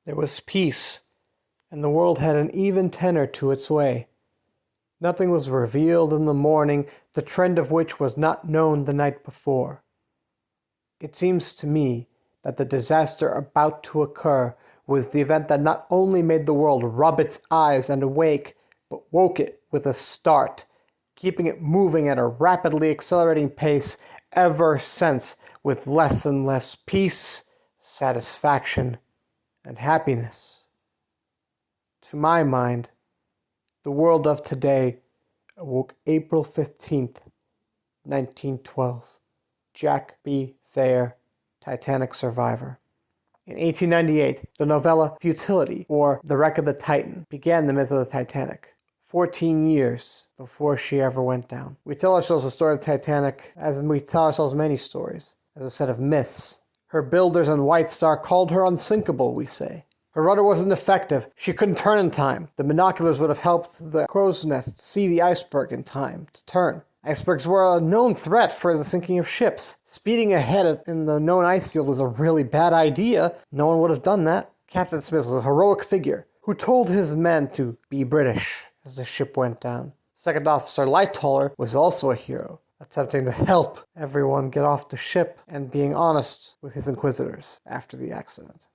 There was peace, and the world had an even tenor to its way. Nothing was revealed in the morning, the trend of which was not known the night before. It seems to me that the disaster about to occur was the event that not only made the world rub its eyes and awake, but woke it with a start, keeping it moving at a rapidly accelerating pace ever since, with less and less peace, satisfaction, and happiness. To my mind, the world of today awoke April 15th, 1912. Jack B. Thayer, Titanic survivor. In 1898, the novella Futility, or The Wreck of the Titan, began the myth of the Titanic. 14 years before she ever went down. We tell ourselves the story of the Titanic, as we tell ourselves many stories, as a set of myths. Her builders on White Star called her unsinkable, we say. Her rudder wasn't effective. She couldn't turn in time. The binoculars would have helped the crow's nest see the iceberg in time to turn. Icebergs were a known threat for the sinking of ships. Speeding ahead in the known ice field was a really bad idea. No one would have done that. Captain Smith was a heroic figure who told his men to be British as the ship went down. Second Officer Lightoller was also a hero, attempting to help everyone get off the ship and being honest with his inquisitors after the accident.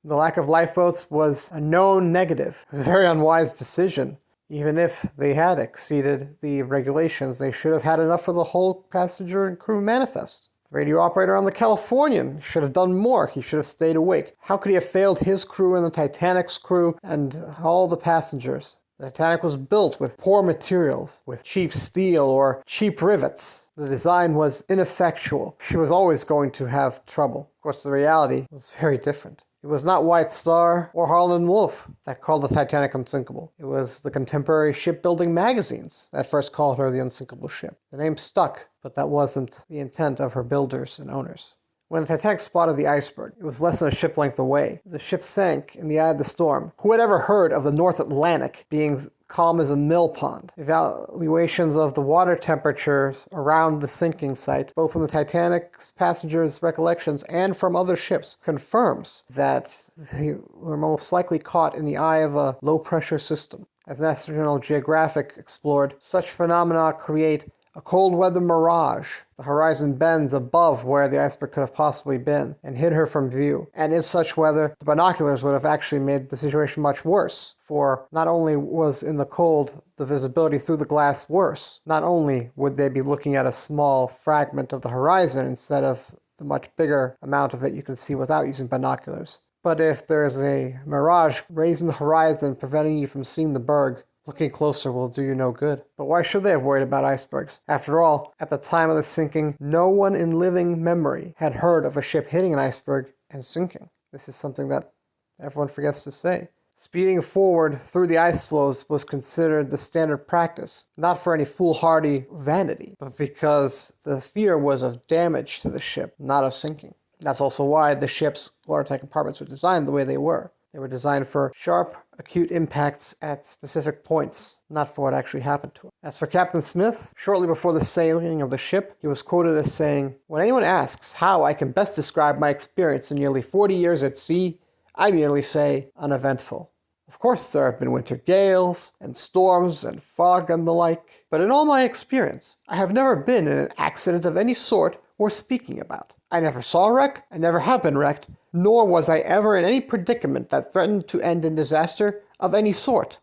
The lack of lifeboats was a known negative. It was a very unwise decision. Even if they had exceeded the regulations, they should have had enough for the whole passenger and crew manifest. The radio operator on the Californian should have done more. He should have stayed awake. How could he have failed his crew and the Titanic's crew and all the passengers? The Titanic was built with poor materials, with cheap steel or cheap rivets. The design was ineffectual. She was always going to have trouble. Of course, the reality was very different. It was not White Star or Harland Wolff that called the Titanic unsinkable. It was the contemporary shipbuilding magazines that first called her the unsinkable ship. The name stuck, but that wasn't the intent of her builders and owners. When the Titanic spotted the iceberg, it was less than a ship length away. The ship sank in the eye of the storm. Who had ever heard of the North Atlantic being calm as a mill pond? Evaluations of the water temperatures around the sinking site, both from the Titanic's passengers' recollections and from other ships, confirms that they were most likely caught in the eye of a low-pressure system. As National Geographic explored, such phenomena create a cold weather mirage. The horizon bends above where the iceberg could have possibly been and hid her from view. And in such weather, the binoculars would have actually made the situation much worse. For not only was in the cold the visibility through the glass worse, not only would they be looking at a small fragment of the horizon instead of the much bigger amount of it you can see without using binoculars. But if there's a mirage raising the horizon preventing you from seeing the berg, looking closer will do you no good. But why should they have worried about icebergs? After all, at the time of the sinking, no one in living memory had heard of a ship hitting an iceberg and sinking. This is something that everyone forgets to say. Speeding forward through the ice floes was considered the standard practice, not for any foolhardy vanity, but because the fear was of damage to the ship, not of sinking. That's also why the ship's watertight compartments were designed the way they were. They were designed for sharp, acute impacts at specific points, not for what actually happened to him. As for Captain Smith, shortly before the sailing of the ship, he was quoted as saying, "When anyone asks how I can best describe my experience in nearly 40 years at sea, I merely say uneventful. Of course there have been winter gales, and storms, and fog, and the like, but in all my experience, I have never been in an accident of any sort worth speaking about. I never saw a wreck, I never have been wrecked, nor was I ever in any predicament that threatened to end in disaster of any sort.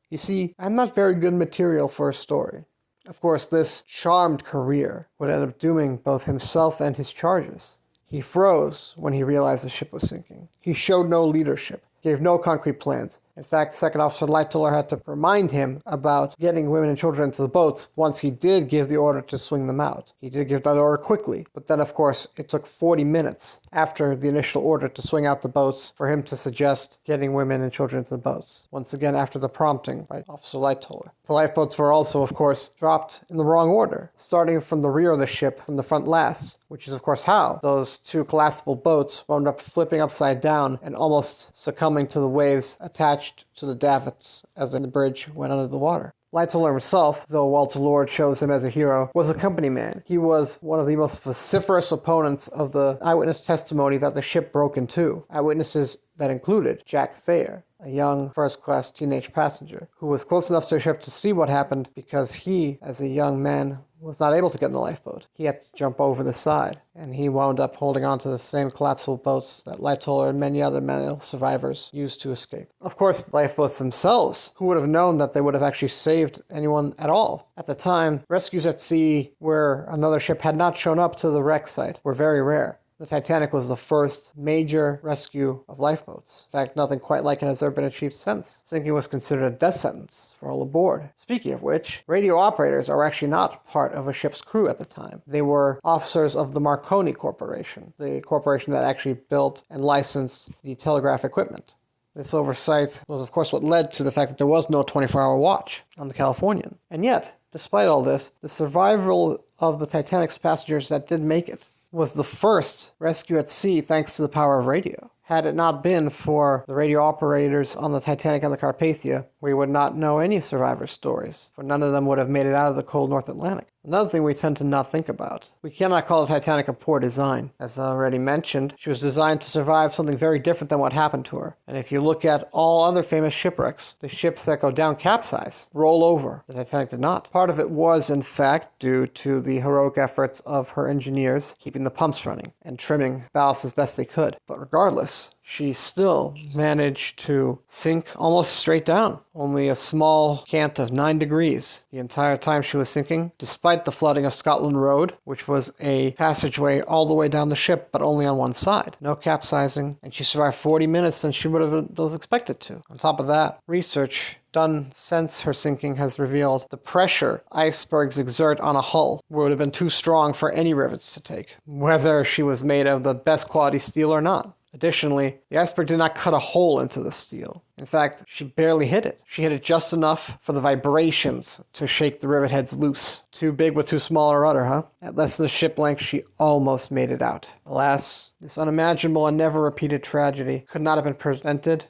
You see, I'm not very good material for a story." Of course, this charmed career would end up dooming both himself and his charges. He froze when he realized the ship was sinking. He showed no leadership, gave no concrete plans. In fact, Second Officer Lightoller had to remind him about getting women and children into the boats once he did give the order to swing them out. He did give that order quickly, but then of course it took 40 minutes after the initial order to swing out the boats for him to suggest getting women and children into the boats. Once again, after the prompting by Officer Lightoller. The lifeboats were also, of course, dropped in the wrong order, starting from the rear of the ship from the front last, which is of course how those two collapsible boats wound up flipping upside down and almost succumbing to the waves attached to the davits as the bridge went under the water. Lightoller himself, though Walter Lord shows him as a hero, was a company man. He was one of the most vociferous opponents of the eyewitness testimony that the ship broke in two. Eyewitnesses that included Jack Thayer, a young first-class teenage passenger, who was close enough to the ship to see what happened because he, as a young man, was not able to get in the lifeboat. He had to jump over the side, and he wound up holding on to the same collapsible boats that Lightoller and many other male survivors used to escape. Of course, the lifeboats themselves, who would have known that they would have actually saved anyone at all? At the time, rescues at sea where another ship had not shown up to the wreck site were very rare. The Titanic was the first major rescue of lifeboats. In fact, nothing quite like it has ever been achieved since. Sinking was considered a death sentence for all aboard. Speaking of which, radio operators are actually not part of a ship's crew at the time. They were officers of the Marconi Corporation, the corporation that actually built and licensed the telegraph equipment. This oversight was, of course, what led to the fact that there was no 24-hour watch on the Californian. And yet, despite all this, the survival of the Titanic's passengers that did make it was the first rescue at sea thanks to the power of radio. Had it not been for the radio operators on the Titanic and the Carpathia, we would not know any survivor stories, for none of them would have made it out of the cold North Atlantic. Another thing we tend to not think about. We cannot call the Titanic a poor design. As I already mentioned, she was designed to survive something very different than what happened to her. And if you look at all other famous shipwrecks, the ships that go down capsize, roll over. The Titanic did not. Part of it was, in fact, due to the heroic efforts of her engineers keeping the pumps running and trimming ballast as best they could. But regardless, she still managed to sink almost straight down, only a small cant of 9 degrees the entire time she was sinking, despite the flooding of Scotland Road, which was a passageway all the way down the ship, but only on one side. No capsizing, and she survived 40 minutes than she was expected to. On top of that, research done since her sinking has revealed the pressure icebergs exert on a hull would have been too strong for any rivets to take, whether she was made of the best quality steel or not. Additionally, the iceberg did not cut a hole into the steel. In fact, she barely hit it. She hit it just enough for the vibrations to shake the rivet heads loose. Too big with too small a rudder, huh? At less than the ship length, she almost made it out. Alas, this unimaginable and never repeated tragedy could not have been prevented,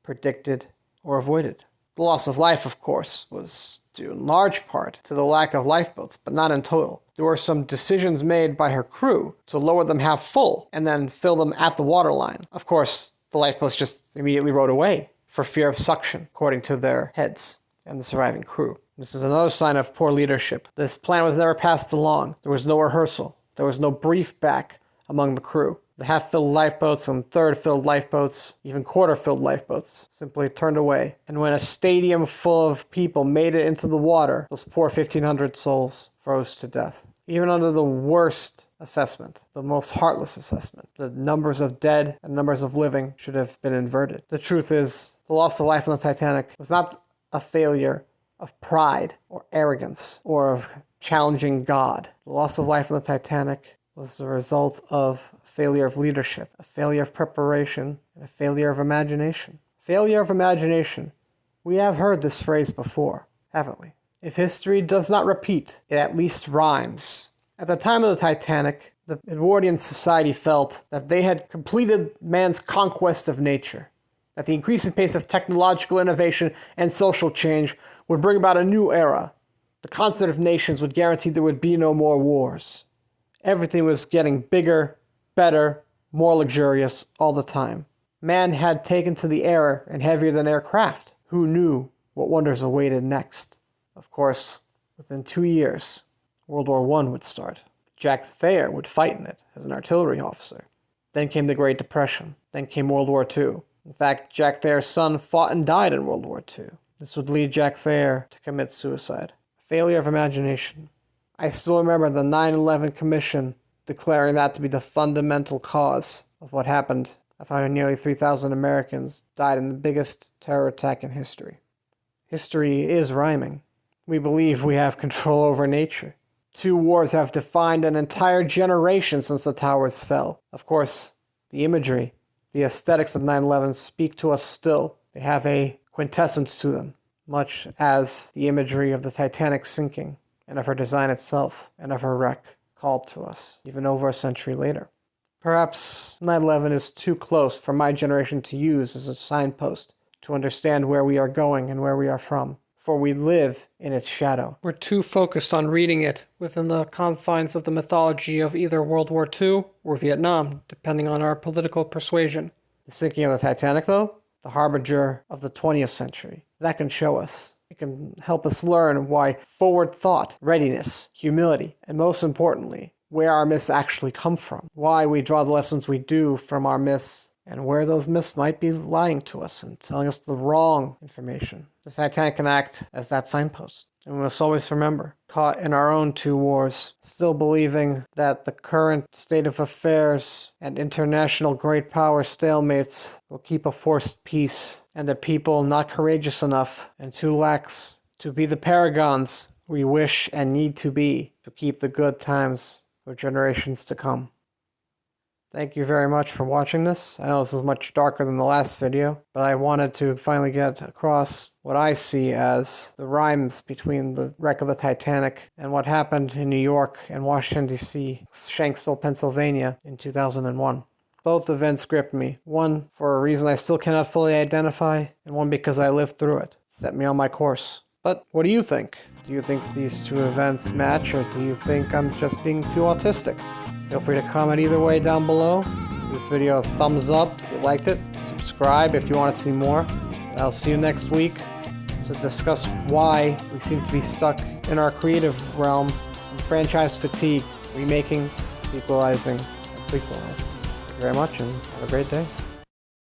predicted, or avoided. The loss of life, of course, was due in large part to the lack of lifeboats, but not in total. There were some decisions made by her crew to lower them half full and then fill them at the waterline. Of course, the lifeboats just immediately rode away for fear of suction, according to their heads and the surviving crew. This is another sign of poor leadership. This plan was never passed along. There was no rehearsal. There was no brief back among the crew. The half-filled lifeboats and third-filled lifeboats, even quarter-filled lifeboats, simply turned away. And when a stadium full of people made it into the water, those poor 1,500 souls froze to death. Even under the worst assessment, the most heartless assessment, the numbers of dead and numbers of living should have been inverted. The truth is, the loss of life on the Titanic was not a failure of pride or arrogance or of challenging God. The loss of life on the Titanic was the result of a failure of leadership, a failure of preparation, and a failure of imagination. Failure of imagination. We have heard this phrase before, haven't we? If history does not repeat, it at least rhymes. At the time of the Titanic, the Edwardian society felt that they had completed man's conquest of nature, that the increasing pace of technological innovation and social change would bring about a new era. The concert of nations would guarantee there would be no more wars. Everything was getting bigger, better, more luxurious all the time. Man had taken to the air and heavier than aircraft. Who knew what wonders awaited next? Of course, within 2 years, World War I would start. Jack Thayer would fight in it as an artillery officer. Then came the Great Depression. Then came World War II. In fact, Jack Thayer's son fought and died in World War II. This would lead Jack Thayer to commit suicide. Failure of imagination. I still remember the 9/11 Commission declaring that to be the fundamental cause of what happened, of how nearly 3,000 Americans died in the biggest terror attack in history. History is rhyming. We believe we have control over nature. 2 wars have defined an entire generation since the towers fell. Of course, the imagery, the aesthetics of 9/11 speak to us still. They have a quintessence to them, much as the imagery of the Titanic sinking, and of her design itself, and of her wreck, called to us, even over a century later. Perhaps 9/11 is too close for my generation to use as a signpost to understand where we are going and where we are from. for we live in its shadow. We're too focused on reading it within the confines of the mythology of either World War II or Vietnam, depending on our political persuasion. The sinking of the Titanic, though, the harbinger of the 20th century. That can show us. It can help us learn why forward thought, readiness, humility, and most importantly, where our myths actually come from. Why we draw the lessons we do from our myths, and where those myths might be lying to us and telling us the wrong information. The Titanic can act as that signpost. And we must always remember, caught in our own two wars, still believing that the current state of affairs and international great power stalemates will keep a forced peace, and a people not courageous enough and too lax to be the paragons we wish and need to be to keep the good times for generations to come. Thank you very much for watching this. I know this is much darker than the last video, but I wanted to finally get across what I see as the rhymes between the wreck of the Titanic and what happened in New York and Washington, D.C., Shanksville, Pennsylvania in 2001. Both events gripped me, one for a reason I still cannot fully identify, and one because I lived through it. It set me on my course. But what do you think? Do you think these two events match, or do you think I'm just being too autistic? Feel free to comment either way down below. Give this video a thumbs up if you liked it. Subscribe if you want to see more. And I'll see you next week to discuss why we seem to be stuck in our creative realm in franchise fatigue, remaking, sequelizing, and prequelizing. Thank you very much and have a great day.